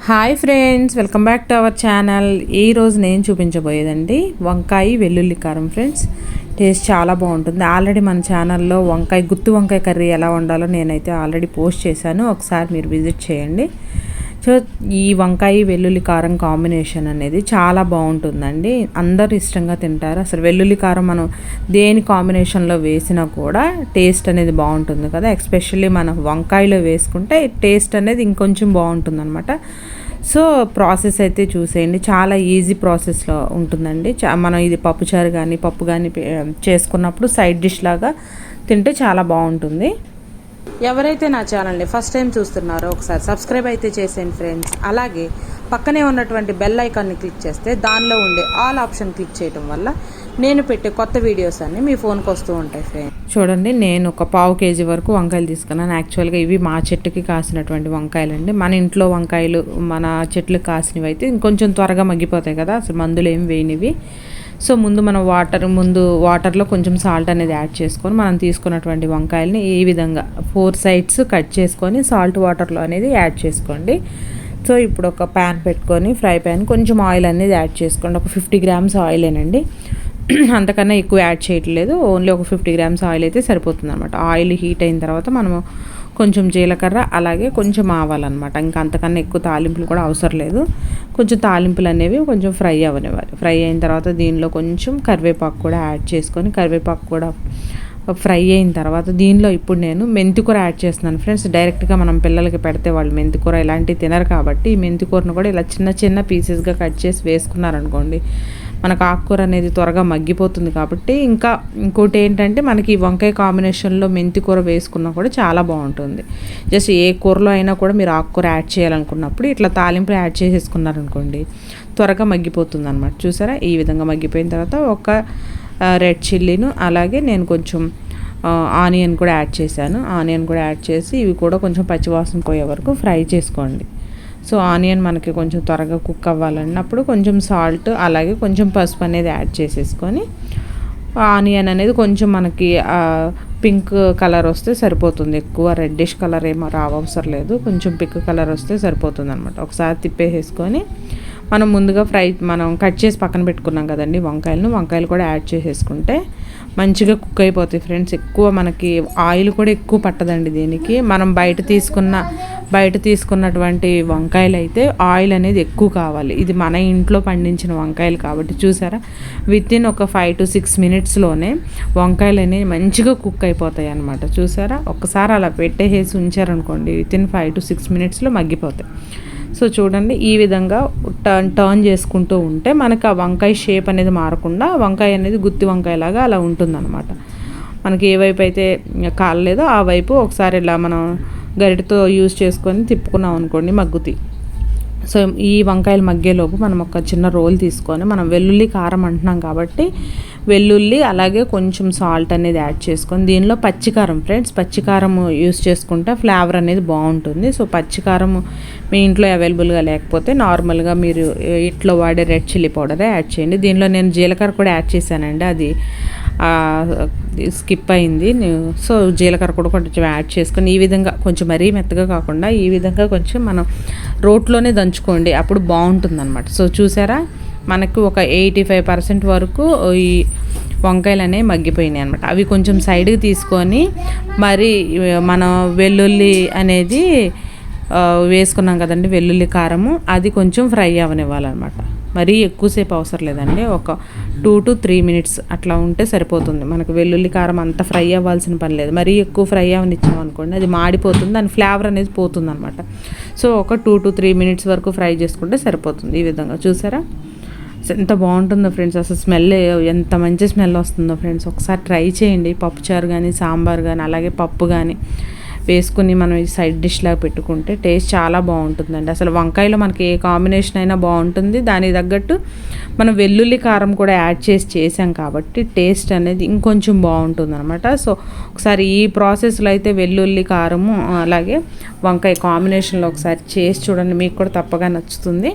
Hi friends, welcome back to our channel. ఈరోజు నేను చూపించబోయేదండి వంకాయ వెల్లుల్లి కారం. ఫ్రెండ్స్, టేస్ట్ చాలా బాగుంటుంది. ఆల్రెడీ మన ఛానల్లో గుత్తి వంకాయ కర్రీ ఎలా వండాలో నేనైతే ఆల్రెడీ పోస్ట్ చేశాను, ఒకసారి మీరు విజిట్ చేయండి. సో ఈ వంకాయ వెల్లుల్లి కారం కాంబినేషన్ అనేది చాలా బాగుంటుందండి. అందరూ ఇష్టంగా తింటారు. అసలు వెల్లుల్లి కారం మనం దేని కాంబినేషన్లో వేసినా కూడా టేస్ట్ అనేది బాగుంటుంది కదా. ఎస్పెషల్లీ మనం వంకాయలో వేసుకుంటే టేస్ట్ అనేది ఇంకొంచెం బాగుంటుంది అనమాట. సో ప్రాసెస్ అయితే చూసేయండి, చాలా ఈజీ ప్రాసెస్లో ఉంటుందండి. మనం ఇది పప్పు కానీ చేసుకున్నప్పుడు సైడ్ డిష్ లాగా తింటే చాలా బాగుంటుంది. ఎవరైతే నా ఛానల్ని ఫస్ట్ టైం చూస్తున్నారో ఒకసారి సబ్స్క్రైబ్ అయితే చేసేయండి ఫ్రెండ్స్. అలాగే పక్కనే ఉన్నటువంటి బెల్ ఐకాన్ని క్లిక్ చేస్తే దానిలో ఉండే ఆల్ ఆప్షన్ క్లిక్ చేయడం వల్ల నేను పెట్టే కొత్త వీడియోస్ అన్నీ మీ ఫోన్కి వస్తూ ఉంటాయి ఫ్రెండ్స్. చూడండి, నేను ఒక 1/2 kg వరకు వంకాయలు తీసుకున్నాను. యాక్చువల్గా ఇవి మా చెట్టుకి కాసినటువంటి వంకాయలు అండి. మన ఇంట్లో వంకాయలు మన చెట్లకు కాసినవి అయితే ఇంకొంచెం త్వరగా మగ్గిపోతాయి కదా, అసలు మందులు ఏం వేయనివి. సో ముందు మనం వాటర్లో కొంచెం సాల్ట్ అనేది యాడ్ చేసుకొని మనం తీసుకున్నటువంటి వంకాయలని ఈ విధంగా 4 sides కట్ చేసుకొని సాల్ట్ వాటర్లో అనేది యాడ్ చేసుకోండి. సో ఇప్పుడు ఒక ప్యాన్ పెట్టుకొని ఫ్రై ప్యాన్ కొంచెం ఆయిల్ అనేది యాడ్ చేసుకోండి. ఒక 50 grams ఆయిలేనండి, అంతకన్నా ఎక్కువ యాడ్ చేయట్లేదు. ఓన్లీ ఒక 50 grams ఆయిల్ అయితే సరిపోతుంది అనమాట. ఆయిల్ హీట్ అయిన తర్వాత మనము కొంచెం జీలకర్ర అలాగే కొంచెం ఆవాలన్నమాట. ఇంకా అంతకన్నా ఎక్కువ తాలింపులు కూడా అవసరం లేదు. కొంచెం తాలింపులు అనేవి కొంచెం ఫ్రై అవ్వనివ్వాలి. ఫ్రై అయిన తర్వాత దీనిలో కొంచెం కరివేపాకు కూడా యాడ్ చేసుకొని కరివేపాకు కూడా ఫ్రై అయిన తర్వాత దీనిలో ఇప్పుడు నేను మెంతికూర యాడ్ చేస్తున్నాను ఫ్రెండ్స్. డైరెక్ట్గా మనం పిల్లలకి పెడితే వాళ్ళు మెంతికూర ఇలాంటివి తినరు కాబట్టి ఈ మెంతికూరను కూడా ఇలా చిన్న చిన్న పీసెస్గా కట్ చేసి వేసుకున్నారనుకోండి, మనకు ఆకుకూర అనేది త్వరగా మగ్గిపోతుంది. కాబట్టి ఇంకోటి ఏంటంటే మనకి వంకాయ కాంబినేషన్లో మెంతికూర వేసుకున్నా కూడా చాలా బాగుంటుంది. జస్ట్ ఏ కూరలో అయినా కూడా మీరు ఆకుకూర యాడ్ చేయాలనుకున్నప్పుడు ఇట్లా తాలింపులు యాడ్ చేసేసుకున్నారనుకోండి, త్వరగా మగ్గిపోతుంది అనమాట. చూసారా, ఈ విధంగా మగ్గిపోయిన తర్వాత ఒక రెడ్ చిల్లీను అలాగే నేను కొంచెం ఆనియన్ కూడా యాడ్ చేశాను. ఆనియన్ కూడా యాడ్ చేసి ఇవి కూడా కొంచెం పచ్చివాసన పోయే వరకు ఫ్రై చేసుకోండి. సో ఆనియన్ మనకి కొంచెం త్వరగా కుక్ అవ్వాలన్నప్పుడు కొంచెం సాల్ట్ అలాగే కొంచెం పసుపు అనేది యాడ్ చేసేసుకొని ఆనియన్ అనేది కొంచెం మనకి పింక్ కలర్ వస్తే సరిపోతుంది. ఎక్కువ రెడ్డిష్ కలర్ ఏమో రావసరం లేదు, కొంచెం పింక్ కలర్ వస్తే సరిపోతుంది అనమాట. ఒకసారి తిప్పేసేసుకొని మనం ముందుగా మనం కట్ చేసి పక్కన పెట్టుకున్నాం కదండి వంకాయలు కూడా యాడ్ చేసేసుకుంటే మంచిగా కుక్ అయిపోతాయి ఫ్రెండ్స్. ఎక్కువ మనకి ఆయిల్ కూడా ఎక్కువ పట్టదండి దీనికి. మనం బయట తీసుకున్నటువంటి వంకాయలు అయితే ఆయిల్ అనేది ఎక్కువ కావాలి. ఇది మన ఇంట్లో పండించిన వంకాయలు కాబట్టి చూసారా, వితిన్ ఒక 5 to 6 minutesలోనే వంకాయలు అనేవి మంచిగా కుక్ అయిపోతాయి అన్నమాట. చూసారా, ఒక్కసారి అలా పెట్టేసి ఉంచారనుకోండి వితిన్ 5 to 6 minutesలో మగ్గిపోతాయి. సో చూడండి, ఈ విధంగా టర్న్ చేసుకుంటూ ఉంటే మనకి ఆ వంకాయ షేప్ అనేది మారకుండా వంకాయ అనేది గుత్తి వంకాయలాగా అలా ఉంటుందన్నమాట. మనకి ఏ వైపు అయితే కాలలేదో ఆ వైపు ఒకసారి ఇలా మనం గరిటతో యూజ్ చేసుకొని తిప్పుకున్నాం అనుకోండి మగ్గుతాయి. సో ఈ వంకాయలు మగ్గేలోపు మనం ఒక చిన్న రోల్ తీసుకొని మనం వెల్లుల్లి కారం అంటున్నాం కాబట్టి వెల్లుల్లి అలాగే కొంచెం సాల్ట్ అనేది యాడ్ చేసుకొని దీనిలో పచ్చికారం ఫ్రెండ్స్, పచ్చికారం యూజ్ చేసుకుంటే ఫ్లేవర్ అనేది బాగుంటుంది. సో పచ్చికారం మీ ఇంట్లో అవైలబుల్గా లేకపోతే నార్మల్గా మీరు ఇంట్లో వాడే రెడ్ చిల్లీ పౌడరే యాడ్ చేయండి. దీనిలో నేను జీలకర్ర కూడా యాడ్ చేశానండి, అది స్కిప్ అయింది. సో జీలకర్ర కూడా కొంచెం యాడ్ చేసుకొని ఈ విధంగా కొంచెం మరీ మెత్తగా కాకుండా ఈ విధంగా కొంచెం మనం రోట్లోనే దంచుకోండి, అప్పుడు బాగుంటుంది అనమాట. సో చూసారా, మనకు ఒక 85% వరకు ఈ వంకాయలు అనేవి మగ్గిపోయినాయి అనమాట. అవి కొంచెం సైడ్కి తీసుకొని మరి మనం వెల్లుల్లి అనేది వేసుకున్నాం కదండి, వెల్లుల్లి కారము, అది కొంచెం ఫ్రై అవ్వనివ్వాలన్నమాట. మరీ ఎక్కువసేపు అవసరం లేదండి, ఒక 2 to 3 minutes అట్లా ఉంటే సరిపోతుంది. మనకు వెల్లుల్లి కారం అంత ఫ్రై అవ్వాల్సిన పని లేదు. మరీ ఎక్కువ ఫ్రై అవ్వనిచ్చాం అనుకోండి అది మాడిపోతుంది, దాని ఫ్లేవర్ అనేది పోతుంది అనమాట. సో ఒక 2 to 3 minutes వరకు ఫ్రై చేసుకుంటే సరిపోతుంది. ఈ విధంగా చూసారా, ఎంత బాగుంటుందో ఫ్రెండ్స్, అసలు స్మెల్ ఎంత మంచి స్మెల్ వస్తుందో ఫ్రెండ్స్. ఒకసారి ట్రై చేయండి, పప్పుచారు కానీ సాంబార్ కానీ అలాగే పప్పు కానీ వేసుకుని మనం ఈ సైడ్ డిష్ లాగా పెట్టుకుంటే టేస్ట్ చాలా బాగుంటుందండి. అసలు వంకాయలో మనకి ఏ కాంబినేషన్ అయినా బాగుంటుంది. దానికి తగ్గట్టు మనం వెల్లుల్లి కారం కూడా యాడ్ చేసాం కాబట్టి టేస్ట్ అనేది ఇంకొంచెం బాగుంటుంది అనమాట. సో ఒకసారి ఈ ప్రాసెస్లో అయితే వెల్లుల్లి కారము అలాగే వంకాయ కాంబినేషన్లో ఒకసారి చేసి చూడండి, మీకు కూడా తప్పగా నచ్చుతుంది.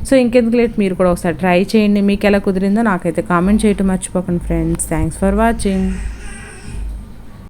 సో ఇంకెందుకు లేట్, మీరు కూడా ఒకసారి ట్రై చేయండి. మీకు ఎలా కుదిరిందో నాకైతే కామెంట్ చేయటం మర్చిపోకండి ఫ్రెండ్స్. Thanks for watching.